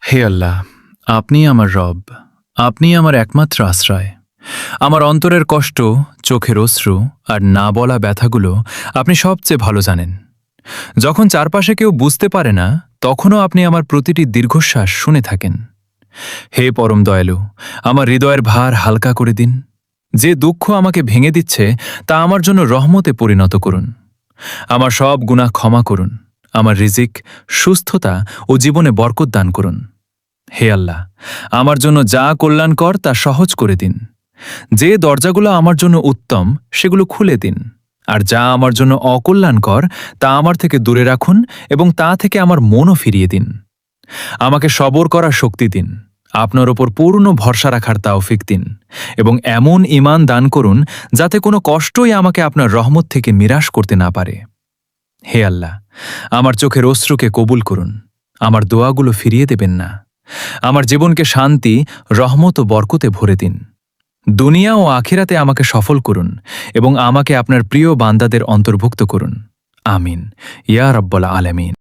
হে আল্লাহ, আপনি আমার রব, আপনি আমার একমাত্র আশ্রয়। আমার অন্তরের কষ্ট, চোখের অশ্রু আর না বলা ব্যথাগুলো আপনি সবচেয়ে ভালো জানেন। যখন চারপাশে কেউ বুঝতে পারে না, তখনও আপনি আমার প্রতিটি দীর্ঘশ্বাস শুনে থাকেন। হে পরম দয়ালু, আমার হৃদয়ের ভার হালকা করে দিন। যে দুঃখ আমাকে ভেঙে দিচ্ছে তা আমার জন্য রহমতে পরিণত করুন। আমার সব গুনাহ ক্ষমা করুন। আমার রিজিক, সুস্থতা ও জীবনে বরকত দান করুন। হে আল্লাহ, আমার জন্য যা কল্যাণকর তা সহজ করে দিন। যে দরজাগুলো আমার জন্য উত্তম সেগুলো খুলে দিন, আর যা আমার জন্য অকল্যাণকর তা আমার থেকে দূরে রাখুন এবং তা থেকে আমার মনও ফিরিয়ে দিন। আমাকে সবর করার শক্তি দিন, আপনার ওপর পূর্ণ ভরসা রাখার তাওফিক দিন এবং এমন ঈমান দান করুন যাতে কোনো কষ্টই আমাকে আপনার রহমত থেকে নিরাশ করতে না পারে। হে আল্লাহ, আমার চোখের অশ্রুকে কবুল করুন, আমার দোয়াগুলো ফিরিয়ে দেবেন না। আমার জীবনকে শান্তি, রহমত ও বরকতে ভরে দিন। দুনিয়া ও আখিরাতে আমাকে সফল করুন এবং আমাকে আপনার প্রিয় বান্দাদের অন্তর্ভুক্ত করুন। আমিন, ইয়া রাব্বুল আলামিন।